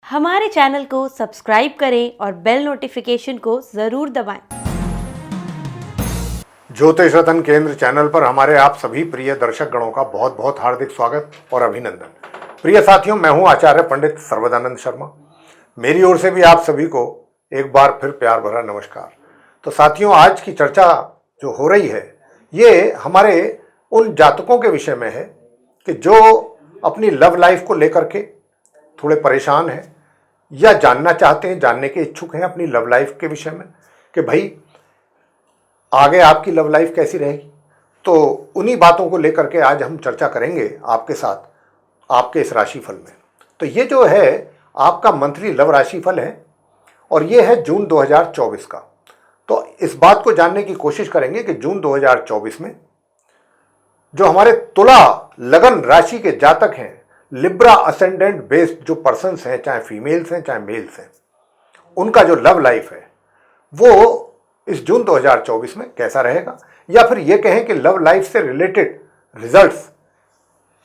हमारे चैनल को सब्सक्राइब करें और बेल नोटिफिकेशन को ज़रूर दबाएं। ज्योतिष रतन केंद्र चैनल पर हमारे आप सभी प्रिय दर्शक गणों का बहुत बहुत हार्दिक स्वागत और अभिनंदन। प्रिय साथियों, मैं हूं आचार्य पंडित सर्वदानंद शर्मा। मेरी ओर से भी आप सभी को एक बार फिर प्यार भरा नमस्कार। तो साथियों, आज की चर्चा जो हो रही है ये हमारे उन जातकों के विषय में है कि जो अपनी लव लाइफ को लेकर के थोड़े परेशान हैं या जानना चाहते हैं, जानने के इच्छुक हैं अपनी लव लाइफ के विषय में कि भाई आगे आपकी लव लाइफ कैसी रहेगी। तो उन्हीं बातों को लेकर के आज हम चर्चा करेंगे आपके साथ आपके इस राशिफल में। तो ये जो है आपका मंथली लव राशिफल है और ये है जून 2024 का। तो इस बात को जानने की कोशिश करेंगे कि जून 2024 में जो हमारे तुला लगन राशि के जातक हैं, लिब्रा असेंडेंट बेस्ड जो पर्सन्स हैं, चाहे फीमेल्स हैं चाहे मेल्स हैं, उनका जो लव लाइफ है वो इस जून 2024 में कैसा रहेगा, या फिर ये कहें कि लव लाइफ से रिलेटेड रिजल्ट्स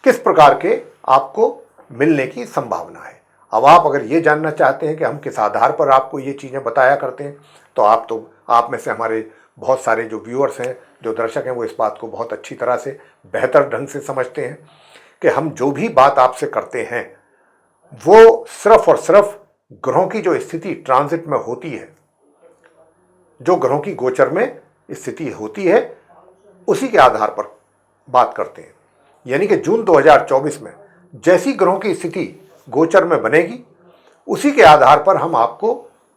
किस प्रकार के आपको मिलने की संभावना है। अब आप अगर ये जानना चाहते हैं कि हम किस आधार पर आपको ये चीज़ें बताया करते हैं, तो आप में से हमारे बहुत सारे जो व्यूअर्स हैं, जो दर्शक हैं, वो इस बात को बहुत अच्छी तरह से बेहतर ढंग से समझते हैं कि हम जो भी बात आपसे करते हैं वो सिर्फ और सिर्फ ग्रहों की जो स्थिति ट्रांजिट में होती है, जो ग्रहों की गोचर में स्थिति होती है, उसी के आधार पर बात करते हैं। यानी कि जून 2024 में जैसी ग्रहों की स्थिति गोचर में बनेगी उसी के आधार पर हम आपको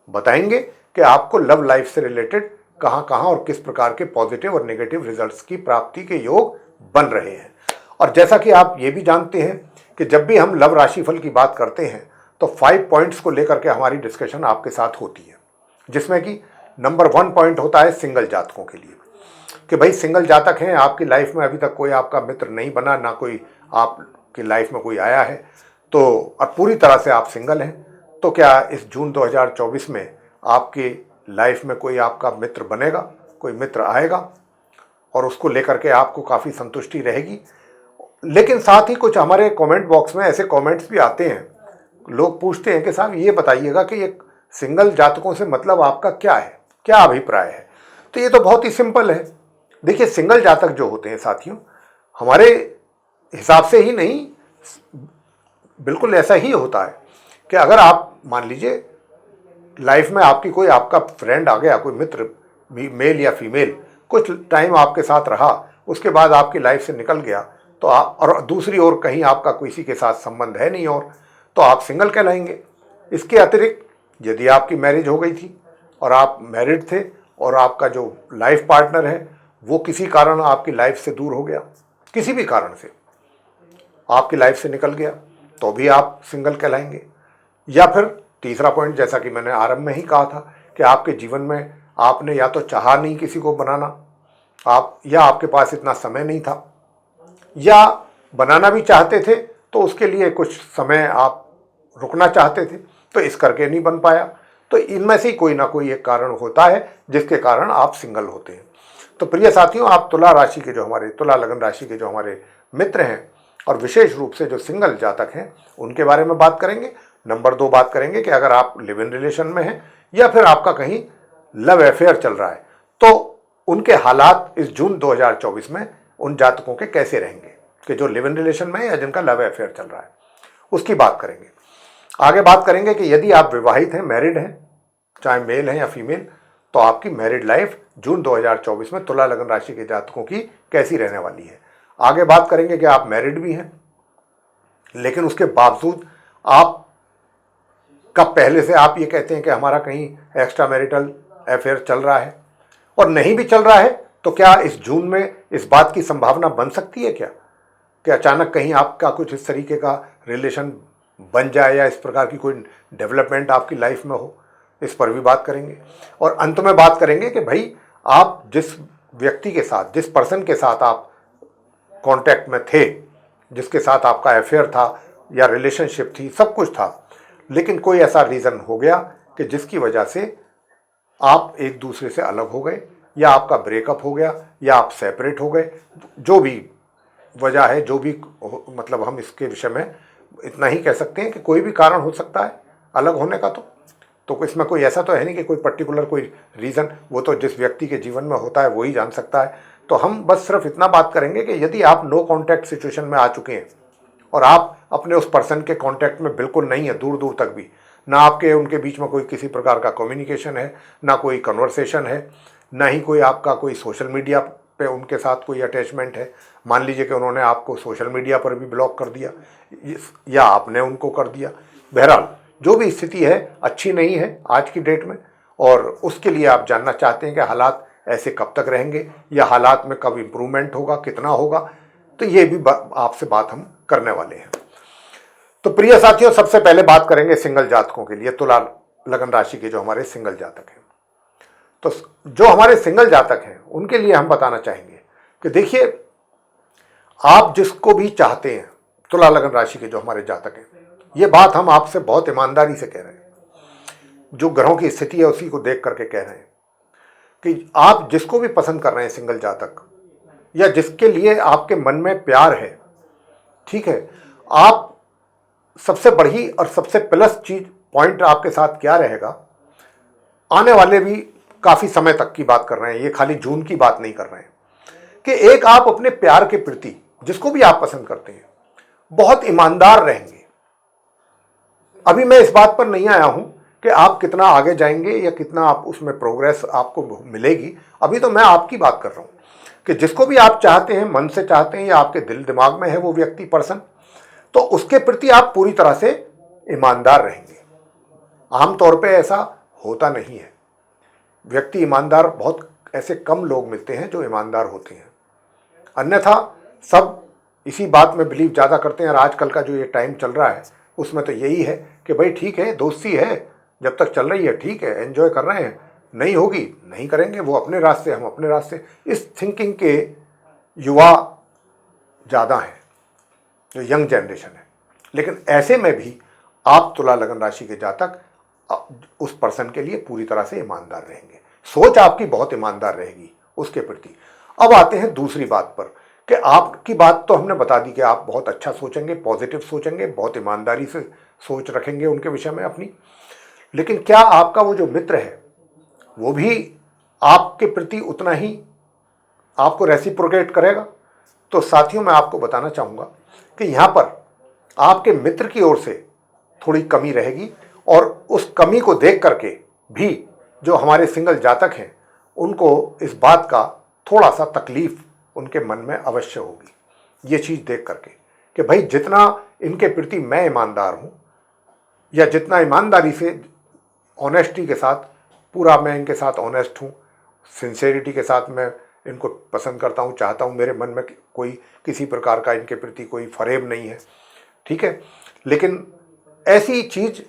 बताएंगे कि आपको लव लाइफ से रिलेटेड कहाँ कहाँ और किस प्रकार के पॉजिटिव और नेगेटिव रिजल्ट्स की प्राप्ति के योग बन रहे हैं। और जैसा कि आप ये भी जानते हैं कि जब भी हम लव राशिफल की बात करते हैं तो 5 पॉइंट्स को लेकर के हमारी डिस्कशन आपके साथ होती है, जिसमें कि नंबर 1 पॉइंट होता है सिंगल जातकों के लिए कि भाई सिंगल जातक हैं, आपकी लाइफ में अभी तक कोई आपका मित्र नहीं बना, ना कोई आपकी लाइफ में कोई आया है, तो और पूरी तरह से आप सिंगल हैं, तो क्या इस जून 2024 में आपकी लाइफ में कोई आपका मित्र बनेगा, कोई मित्र आएगा और उसको लेकर के आपको काफ़ी संतुष्टि रहेगी। लेकिन साथ ही कुछ हमारे कमेंट बॉक्स में ऐसे कमेंट्स भी आते हैं, लोग पूछते हैं कि साहब ये बताइएगा कि ये सिंगल जातकों से मतलब आपका क्या है, क्या अभिप्राय है। तो ये तो बहुत ही सिंपल है। देखिए, सिंगल जातक जो होते हैं साथियों, हमारे हिसाब से ही नहीं, बिल्कुल ऐसा ही होता है कि अगर आप मान लीजिए लाइफ में आपकी कोई आपका फ्रेंड आ गया, कोई मित्र मेल या फीमेल, कुछ टाइम आपके साथ रहा, उसके बाद आपकी लाइफ से निकल गया, तो आप और दूसरी ओर कहीं आपका किसी के साथ संबंध है नहीं, और तो आप सिंगल कहलाएंगे। इसके अतिरिक्त यदि आपकी मैरिज हो गई थी और आप मैरिड थे और आपका जो लाइफ पार्टनर है वो किसी कारण आपकी लाइफ से दूर हो गया, किसी भी कारण से आपकी लाइफ से निकल गया, तो भी आप सिंगल कहलाएंगे। या फिर तीसरा पॉइंट, जैसा कि मैंने आरंभ में ही कहा था कि आपके जीवन में आपने या तो चाहा नहीं किसी को बनाना, या आपके पास इतना समय नहीं था, या बनाना भी चाहते थे तो उसके लिए कुछ समय आप रुकना चाहते थे, तो इस करके नहीं बन पाया। तो इनमें से कोई ना कोई एक कारण होता है जिसके कारण आप सिंगल होते हैं। तो प्रिय साथियों, आप तुला राशि के जो हमारे तुला लगन राशि के जो हमारे मित्र हैं और विशेष रूप से जो सिंगल जातक हैं, उनके बारे में बात करेंगे। नंबर 2 बात करेंगे कि अगर आप लिव इन रिलेशन में हैं या फिर आपका कहीं लव अफेयर चल रहा है तो उनके हालात इस जून 2024 में उन जातकों के कैसे रहेंगे कि जो लिव इन रिलेशन में है या जिनका लव अफेयर चल रहा है, उसकी बात करेंगे। आगे बात करेंगे कि यदि आप विवाहित हैं, मैरिड हैं, चाहे मेल हैं या फीमेल, तो आपकी मैरिड लाइफ जून 2024 में तुला लगन राशि के जातकों की कैसी रहने वाली है। आगे बात करेंगे कि आप मैरिड भी हैं लेकिन उसके बावजूद आप कब पहले से आप ये कहते हैं कि हमारा कहीं एक्स्ट्रा मैरिटल अफेयर चल रहा है और नहीं भी चल रहा है, तो क्या इस जून में इस बात की संभावना बन सकती है क्या कि अचानक कहीं आपका कुछ इस तरीके का रिलेशन बन जाए या इस प्रकार की कोई डेवलपमेंट आपकी लाइफ में हो, इस पर भी बात करेंगे। और अंत में बात करेंगे कि भाई आप जिस व्यक्ति के साथ, जिस पर्सन के साथ आप कांटेक्ट में थे, जिसके साथ आपका अफेयर था या रिलेशनशिप थी, सब कुछ था, लेकिन कोई ऐसा रीज़न हो गया कि जिसकी वजह से आप एक दूसरे से अलग हो गए, या आपका ब्रेकअप हो गया, या आप सेपरेट हो गए, जो भी वजह है, जो भी मतलब हम इसके विषय में इतना ही कह सकते हैं कि कोई भी कारण हो सकता है अलग होने का। तो इसमें कोई ऐसा तो है नहीं कि कोई पर्टिकुलर कोई रीज़न, वो तो जिस व्यक्ति के जीवन में होता है वही जान सकता है। तो हम बस सिर्फ इतना बात करेंगे कि यदि आप नो कॉन्टैक्ट सिचुएशन में आ चुके हैं और आप अपने उस पर्सन के कॉन्टैक्ट में बिल्कुल नहीं है, दूर दूर तक भी ना आपके उनके बीच में कोई किसी प्रकार का कम्युनिकेशन है, ना कोई कन्वर्सेशन है, ना ही कोई आपका कोई सोशल मीडिया पे उनके साथ कोई अटैचमेंट है। मान लीजिए कि उन्होंने आपको सोशल मीडिया पर भी ब्लॉक कर दिया या आपने उनको कर दिया। बहरहाल जो भी स्थिति है अच्छी नहीं है आज की डेट में, और उसके लिए आप जानना चाहते हैं कि हालात ऐसे कब तक रहेंगे या हालात में कब इम्प्रूवमेंट होगा, कितना होगा, तो ये भी आपसे बात हम करने वाले हैं। तो प्रिय साथियों, सबसे पहले बात करेंगे सिंगल जातकों के लिए, तुला लगन राशि के जो हमारे सिंगल जातक हैं। तो जो हमारे सिंगल जातक हैं उनके लिए हम बताना चाहेंगे कि देखिए, आप जिसको भी चाहते हैं, तुला लगन राशि के जो हमारे जातक हैं, ये बात हम आपसे बहुत ईमानदारी से कह रहे हैं, जो ग्रहों की स्थिति है उसी को देख करके कह रहे हैं कि आप जिसको भी पसंद कर रहे हैं सिंगल जातक, या जिसके लिए आपके मन में प्यार है, ठीक है, आप सबसे बड़ी और सबसे प्लस चीज पॉइंट आपके साथ क्या रहेगा, आने वाले भी काफी समय तक की बात कर रहे हैं, ये खाली जून की बात नहीं कर रहे हैं, कि एक आप अपने प्यार के प्रति जिसको भी आप पसंद करते हैं बहुत ईमानदार रहेंगे। अभी मैं इस बात पर नहीं आया हूं कि आप कितना आगे जाएंगे या कितना आप उसमें प्रोग्रेस आपको मिलेगी। अभी तो मैं आपकी बात कर रहा हूं कि जिसको भी आप चाहते हैं, मन से चाहते हैं, या आपके दिल दिमाग में है वो व्यक्ति, पर्सन, तो उसके प्रति आप पूरी तरह से ईमानदार रहेंगे। आमतौर पे ऐसा होता नहीं है। व्यक्ति ईमानदार, बहुत ऐसे कम लोग मिलते हैं जो ईमानदार होते हैं, अन्यथा सब इसी बात में बिलीव ज़्यादा करते हैं। और आजकल का जो ये टाइम चल रहा है उसमें तो यही है कि भाई ठीक है, दोस्ती है, जब तक चल रही है ठीक है, एंजॉय कर रहे हैं, नहीं होगी नहीं करेंगे, वो अपने रास्ते हम अपने रास्ते। इस थिंकिंग के युवा ज़्यादा हैं, जो यंग जनरेशन है। लेकिन ऐसे में भी आप तुला लगन राशि के जातक उस पर्सन के लिए पूरी तरह से ईमानदार रहेंगे, सोच आपकी बहुत ईमानदार रहेगी उसके प्रति। अब आते हैं दूसरी बात पर कि आपकी बात तो हमने बता दी कि आप बहुत अच्छा सोचेंगे, पॉजिटिव सोचेंगे, बहुत ईमानदारी से सोच रखेंगे उनके विषय में अपनी। लेकिन क्या आपका वो जो मित्र है वो भी आपके प्रति उतना ही आपको रेसिप्रोकेट करेगा? तो साथियों, मैं आपको बताना चाहूँगा कि यहाँ पर आपके मित्र की ओर से थोड़ी कमी रहेगी, और उस कमी को देख करके भी जो हमारे सिंगल जातक हैं उनको इस बात का थोड़ा सा तकलीफ उनके मन में अवश्य होगी, ये चीज़ देख करके कि भाई जितना इनके प्रति मैं ईमानदार हूँ, या जितना ईमानदारी से, ऑनेस्टी के साथ पूरा मैं इनके साथ ऑनेस्ट हूँ, सिंसेरिटी के साथ मैं इनको पसंद करता हूँ, चाहता हूँ, मेरे मन में कोई किसी प्रकार का इनके प्रति कोई फरेब नहीं है, ठीक है, लेकिन ऐसी चीज़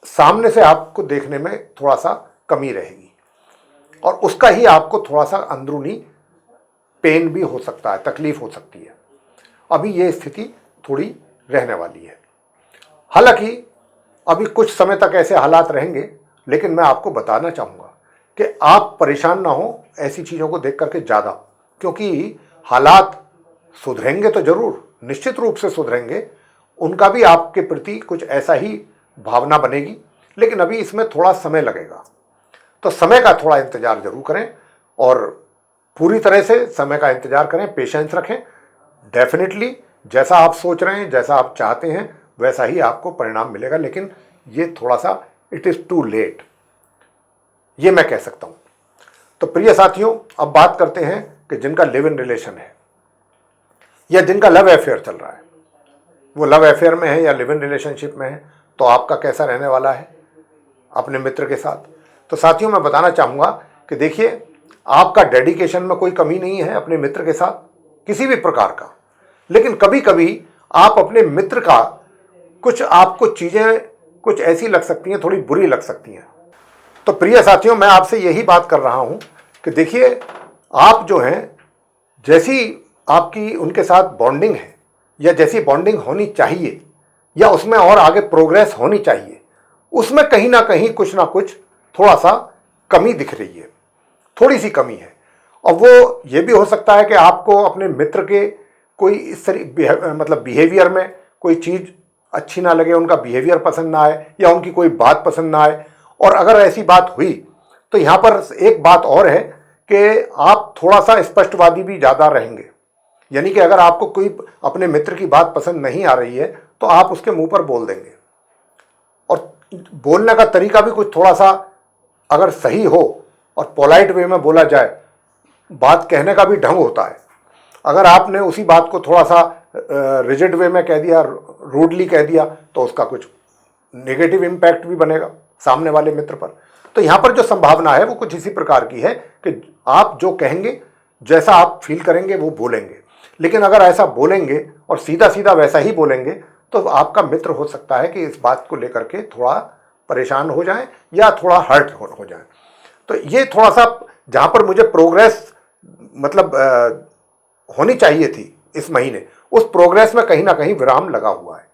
सामने से आपको देखने में थोड़ा सा कमी रहेगी, और उसका ही आपको थोड़ा सा अंदरूनी पेन भी हो सकता है, तकलीफ हो सकती है। अभी ये स्थिति थोड़ी रहने वाली है। हालांकि अभी कुछ समय तक ऐसे हालात रहेंगे, लेकिन मैं आपको बताना चाहूँगा कि आप परेशान ना हो ऐसी चीज़ों को देख करके ज़्यादा, क्योंकि हालात सुधरेंगे तो ज़रूर, निश्चित रूप से सुधरेंगे, उनका भी आपके प्रति कुछ ऐसा ही भावना बनेगी, लेकिन अभी इसमें थोड़ा समय लगेगा। तो समय का थोड़ा इंतज़ार ज़रूर करें, और पूरी तरह से समय का इंतज़ार करें, पेशेंस रखें। डेफिनेटली जैसा आप सोच रहे हैं, जैसा आप चाहते हैं, वैसा ही आपको परिणाम मिलेगा, लेकिन ये थोड़ा सा इट इज़ टू लेट, ये मैं कह सकता हूँ। तो प्रिय साथियों, अब बात करते हैं कि जिनका लिव इन रिलेशन है या जिनका लव अफेयर चल रहा है, वो लव अफेयर में है या लिव इन रिलेशनशिप में है, तो आपका कैसा रहने वाला है अपने मित्र के साथ। तो साथियों, मैं बताना चाहूँगा कि देखिए, आपका डेडिकेशन में कोई कमी नहीं है अपने मित्र के साथ किसी भी प्रकार का, लेकिन कभी कभी आप अपने मित्र का कुछ, आपको चीज़ें कुछ ऐसी लग सकती हैं, थोड़ी बुरी लग सकती हैं। तो प्रिय साथियों, मैं आपसे यही बात कर रहा हूँ कि देखिए, आप जो हैं, जैसी आपकी उनके साथ बॉन्डिंग है, या जैसी बॉन्डिंग होनी चाहिए, या उसमें और आगे प्रोग्रेस होनी चाहिए, उसमें कहीं ना कहीं कुछ ना कुछ थोड़ा सा कमी दिख रही है, थोड़ी सी कमी है। और वो ये भी हो सकता है कि आपको अपने मित्र के कोई इस तरह मतलब बिहेवियर में कोई चीज़ अच्छी ना लगे, उनका बिहेवियर पसंद ना आए या उनकी कोई बात पसंद ना आए। और अगर ऐसी बात हुई तो यहाँ पर एक बात और है कि आप थोड़ा सा स्पष्टवादी भी ज़्यादा रहेंगे। यानी कि अगर आपको कोई अपने मित्र की बात पसंद नहीं आ रही है तो आप उसके मुंह पर बोल देंगे। और बोलने का तरीका भी कुछ थोड़ा सा अगर सही हो और पोलाइट वे में बोला जाए, बात कहने का भी ढंग होता है। अगर आपने उसी बात को थोड़ा सा रिजिड वे में कह दिया, रूडली कह दिया, तो उसका कुछ नेगेटिव इम्पैक्ट भी बनेगा सामने वाले मित्र पर। तो यहाँ पर जो संभावना है वो कुछ इसी प्रकार की है कि आप जो कहेंगे, जैसा आप फील करेंगे वो बोलेंगे। लेकिन अगर ऐसा बोलेंगे और सीधा सीधा वैसा ही बोलेंगे तो आपका मित्र हो सकता है कि इस बात को लेकर के थोड़ा परेशान हो जाए या थोड़ा हर्ट हो जाए। तो ये थोड़ा सा जहाँ पर मुझे प्रोग्रेस मतलब होनी चाहिए थी इस महीने, उस प्रोग्रेस में कहीं ना कहीं विराम लगा हुआ है।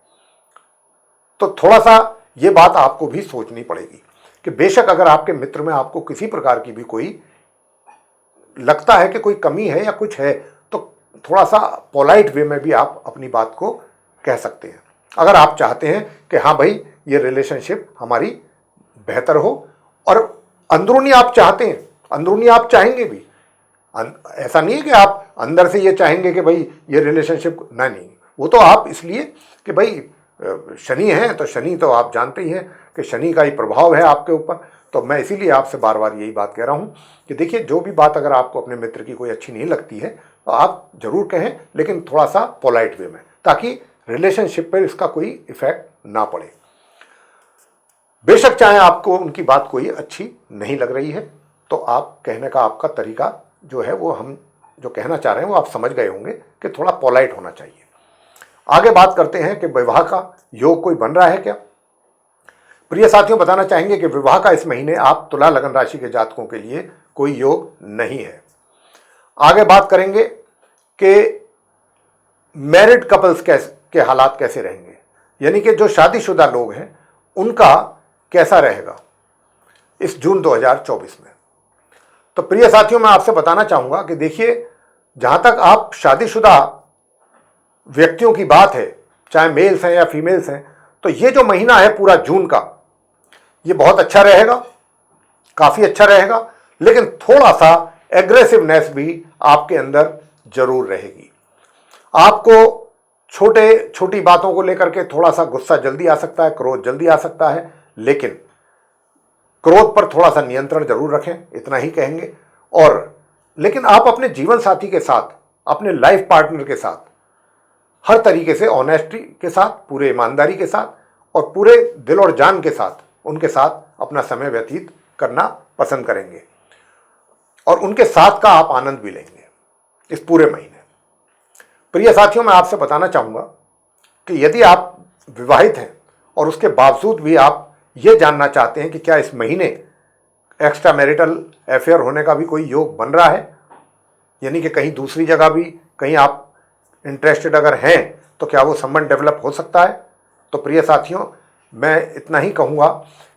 तो थोड़ा सा ये बात आपको भी सोचनी पड़ेगी कि बेशक अगर आपके मित्र में आपको किसी प्रकार की भी कोई लगता है कि कोई कमी है या कुछ है, तो थोड़ा सा पोलाइट वे में भी आप अपनी बात को कह सकते हैं। अगर आप चाहते हैं कि हाँ भाई ये रिलेशनशिप हमारी बेहतर हो, और अंदरूनी आप चाहते हैं, अंदरूनी आप चाहेंगे भी, ऐसा नहीं है कि आप अंदर से ये चाहेंगे कि भाई ये रिलेशनशिप नहीं, वो तो आप इसलिए कि भाई शनि है, तो शनि तो आप जानते ही हैं कि शनि का ही प्रभाव है आपके ऊपर। तो मैं इसीलिए आपसे बार बार यही बात कह रहा हूँ कि देखिए, जो भी बात अगर आपको अपने मित्र की कोई अच्छी नहीं लगती है तो आप जरूर कहें, लेकिन थोड़ा सा पोलाइट वे में, ताकि रिलेशनशिप पर इसका कोई इफेक्ट ना पड़े। बेशक चाहे आपको उनकी बात कोई अच्छी नहीं लग रही है, तो आप कहने का आपका तरीका जो है वो हम जो कहना चाह रहे हैं वो आप समझ गए होंगे कि थोड़ा पोलाइट होना चाहिए। आगे बात करते हैं कि विवाह का योग कोई बन रहा है क्या। प्रिय साथियों, बताना चाहेंगे कि विवाह का इस महीने आप तुला लगन राशि के जातकों के लिए कोई योग नहीं है। आगे बात करेंगे कि मैरिड कपल्स के हालात कैसे रहेंगे, यानी कि जो शादीशुदा लोग हैं उनका कैसा रहेगा इस जून 2024 में। तो प्रिय साथियों, मैं आपसे बताना चाहूंगा कि देखिए, जहां तक आप शादीशुदा व्यक्तियों की बात है, चाहे मेल्स हैं या फीमेल्स हैं, तो ये जो महीना है पूरा जून का, ये बहुत अच्छा रहेगा, काफी अच्छा रहेगा। लेकिन थोड़ा सा एग्रेसिवनेस भी आपके अंदर जरूर रहेगी। आपको छोटी बातों को लेकर के थोड़ा सा गुस्सा जल्दी आ सकता है, क्रोध जल्दी आ सकता है, लेकिन क्रोध पर थोड़ा सा नियंत्रण जरूर रखें, इतना ही कहेंगे। और लेकिन आप अपने जीवन साथी के साथ, अपने लाइफ पार्टनर के साथ हर तरीके से ऑनेस्टी के साथ, पूरे ईमानदारी के साथ और पूरे दिल और जान के साथ उनके साथ अपना समय व्यतीत करना पसंद करेंगे, और उनके साथ का आप आनंद भी लेंगे इस पूरे महीने। प्रिय साथियों, मैं आपसे बताना चाहूँगा कि यदि आप विवाहित हैं और उसके बावजूद भी आप ये जानना चाहते हैं कि क्या इस महीने एक्स्ट्रा मैरिटल अफेयर होने का भी कोई योग बन रहा है, यानी कि कहीं दूसरी जगह भी कहीं आप इंटरेस्टेड अगर हैं तो क्या वो संबंध डेवलप हो सकता है। तो प्रिय साथियों, मैं इतना ही कहूँगा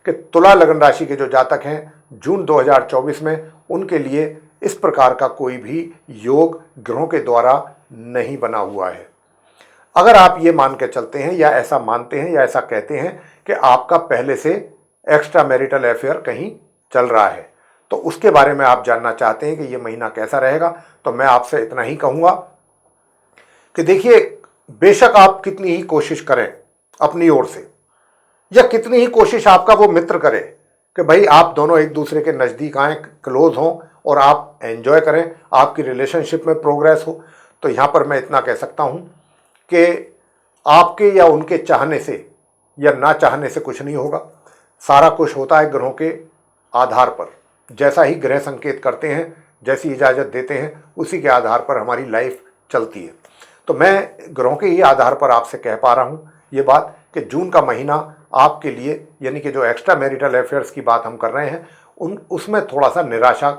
कि तुला लगन राशि के जो जातक हैं जून 2024 में, उनके लिए इस प्रकार का कोई भी योग ग्रहों के द्वारा नहीं बना हुआ है। अगर आप ये मान के चलते हैं या ऐसा मानते हैं या ऐसा कहते हैं कि आपका पहले से एक्स्ट्रा मैरिटल अफेयर कहीं चल रहा है, तो उसके बारे में आप जानना चाहते हैं कि ये महीना कैसा रहेगा, तो मैं आपसे इतना ही कहूँगा कि देखिए, बेशक आप कितनी ही कोशिश करें अपनी ओर से, या कितनी ही कोशिश आपका वो मित्र करे कि भाई आप दोनों एक दूसरे के नज़दीक आएँ, क्लोज हों और आप एंजॉय करें, आपकी रिलेशनशिप में प्रोग्रेस हो, तो यहाँ पर मैं इतना कह सकता हूँ कि आपके या उनके चाहने से या ना चाहने से कुछ नहीं होगा। सारा कुछ होता है ग्रहों के आधार पर। जैसा ही ग्रह संकेत करते हैं, जैसी इजाज़त देते हैं, उसी के आधार पर हमारी लाइफ चलती है। तो मैं ग्रहों के ही आधार पर आपसे कह पा रहा हूँ ये बात कि जून का महीना आपके लिए, यानी कि जो एक्स्ट्रा मैरिटल अफेयर्स की बात हम कर रहे हैं, उसमें थोड़ा सा निराशा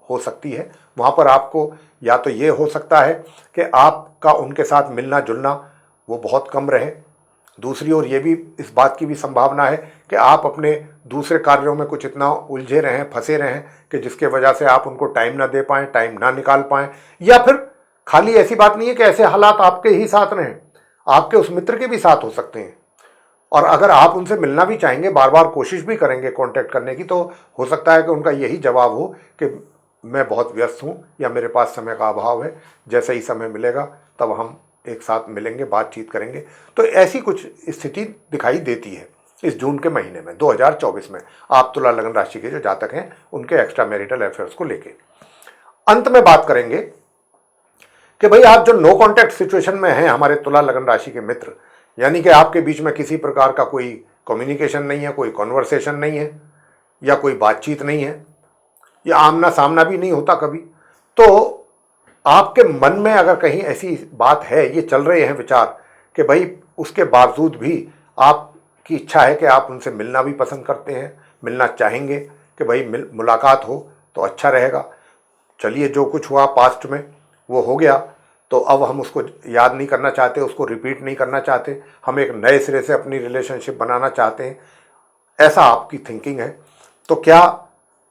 हो सकती है। वहाँ पर आपको या तो ये हो सकता है कि आपका उनके साथ मिलना जुलना वो बहुत कम रहे। दूसरी ओर ये भी, इस बात की भी संभावना है कि आप अपने दूसरे कार्यों में कुछ इतना उलझे रहें, फंसे रहें कि जिसके वजह से आप उनको टाइम ना दे पाएँ, टाइम ना निकाल पाएँ। या फिर खाली ऐसी बात नहीं है कि ऐसे हालात आपके ही साथ रहें, आपके उस मित्र के भी साथ हो सकते हैं। और अगर आप उनसे मिलना भी चाहेंगे, बार बार कोशिश भी करेंगे कांटेक्ट करने की, तो हो सकता है कि उनका यही जवाब हो कि मैं बहुत व्यस्त हूँ या मेरे पास समय का अभाव है, जैसे ही समय मिलेगा तब हम एक साथ मिलेंगे, बातचीत करेंगे। तो ऐसी कुछ स्थिति दिखाई देती है इस जून के महीने में 2024 में आप तुला लगन राशि के जो जातक हैं उनके एक्स्ट्रा मैरिटल अफेयर्स को लेके। अंत में बात करेंगे कि भाई आप जो नो कॉन्टैक्ट सिचुएशन में हैं, हमारे तुला लगन राशि के मित्र, यानी कि आपके बीच में किसी प्रकार का कोई कम्युनिकेशन नहीं है, कोई कॉन्वर्सेशन नहीं है, या कोई बातचीत नहीं है, या आमना सामना भी नहीं होता कभी, तो आपके मन में अगर कहीं ऐसी बात है, ये चल रहे हैं विचार कि भाई उसके बावजूद भी आपकी इच्छा है कि आप उनसे मिलना भी पसंद करते हैं, मिलना चाहेंगे कि भाई मुलाकात हो तो अच्छा रहेगा। चलिए, जो कुछ हुआ पास्ट में वो हो गया, तो अब हम उसको याद नहीं करना चाहते, उसको रिपीट नहीं करना चाहते, हम एक नए सिरे से अपनी रिलेशनशिप बनाना चाहते हैं, ऐसा आपकी थिंकिंग है। तो क्या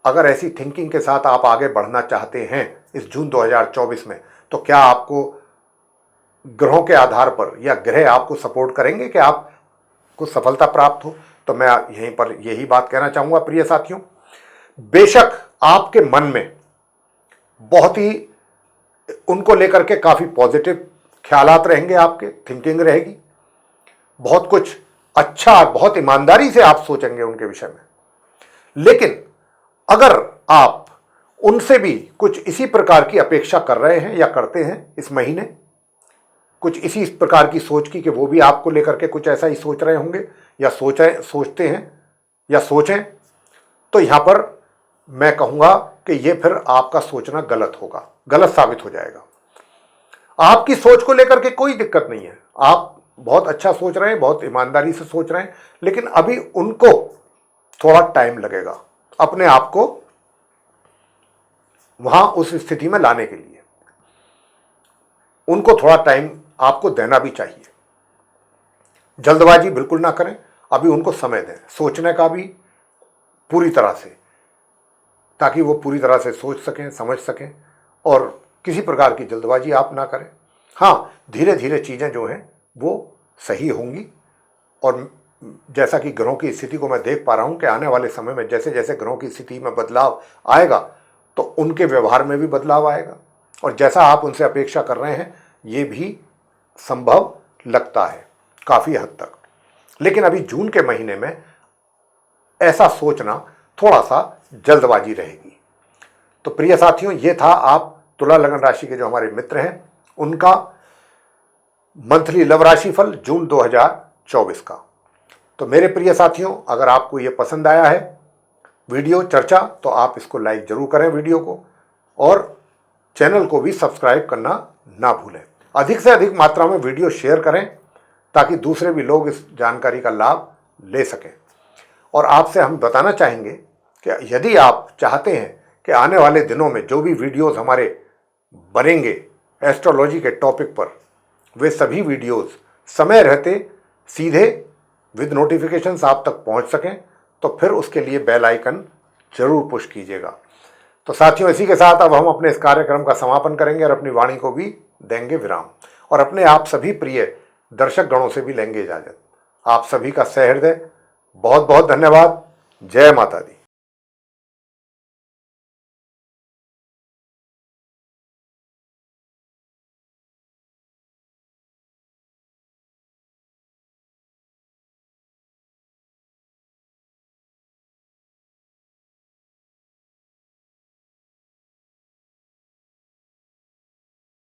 अगर ऐसी थिंकिंग के साथ आप आगे बढ़ना चाहते हैं इस जून 2024 में, तो क्या आपको ग्रहों के आधार पर या ग्रह आपको सपोर्ट करेंगे कि आपको सफलता प्राप्त हो? तो मैं यहीं पर यही बात कहना चाहूँगा प्रिय साथियों, बेशक आपके मन में बहुत ही उनको लेकर के काफ़ी पॉजिटिव ख्यालात रहेंगे, आपके थिंकिंग रहेगी, बहुत कुछ अच्छा, बहुत ईमानदारी से आप सोचेंगे उनके विषय में। लेकिन अगर आप उनसे भी कुछ इसी प्रकार की अपेक्षा कर रहे हैं या करते हैं इस महीने, कुछ इसी प्रकार की सोच की कि वो भी आपको लेकर के कुछ ऐसा ही सोच रहे होंगे या सोचते हैं या सोचें, तो यहां पर मैं कहूंगा कि ये फिर आपका सोचना गलत होगा, गलत साबित हो जाएगा। आपकी सोच को लेकर के कोई दिक्कत नहीं है, आप बहुत अच्छा सोच रहे हैं, बहुत ईमानदारी से सोच रहे हैं, लेकिन अभी उनको थोड़ा टाइम लगेगा अपने आप को वहां उस स्थिति में लाने के लिए। उनको थोड़ा टाइम आपको देना भी चाहिए, जल्दबाजी बिल्कुल ना करें, अभी उनको समय दें सोचने का भी पूरी तरह से, ताकि वो पूरी तरह से सोच सकें, समझ सकें, और किसी प्रकार की जल्दबाजी आप ना करें। हाँ, धीरे धीरे चीज़ें जो हैं वो सही होंगी, और जैसा कि ग्रहों की स्थिति को मैं देख पा रहा हूँ कि आने वाले समय में जैसे जैसे ग्रहों की स्थिति में बदलाव आएगा तो उनके व्यवहार में भी बदलाव आएगा, और जैसा आप उनसे अपेक्षा कर रहे हैं ये भी संभव लगता है काफ़ी हद तक। लेकिन अभी जून के महीने में ऐसा सोचना थोड़ा सा जल्दबाजी रहेगी। तो प्रिय साथियों, ये था आप तुला लगन राशि के जो हमारे मित्र हैं उनका मंथली लव राशिफल जून 2024 का। तो मेरे प्रिय साथियों, अगर आपको ये पसंद आया है वीडियो चर्चा, तो आप इसको लाइक जरूर करें वीडियो को, और चैनल को भी सब्सक्राइब करना ना भूलें। अधिक से अधिक मात्रा में वीडियो शेयर करें ताकि दूसरे भी लोग इस जानकारी का लाभ ले सकें। और आपसे हम बताना चाहेंगे कि यदि आप चाहते हैं कि आने वाले दिनों में जो भी वीडियोस हमारे बनेंगे एस्ट्रोलॉजी के टॉपिक पर, वे सभी वीडियोस समय रहते सीधे विद नोटिफिकेशंस आप तक पहुंच सकें, तो फिर उसके लिए बेल आइकन जरूर पुश कीजिएगा। तो साथियों, इसी के साथ अब हम अपने इस कार्यक्रम का समापन करेंगे और अपनी वाणी को भी देंगे विराम, और अपने आप सभी प्रिय दर्शक गणों से भी लेंगे इजाजत। आप सभी का सहृदय बहुत बहुत धन्यवाद। जय माता दी।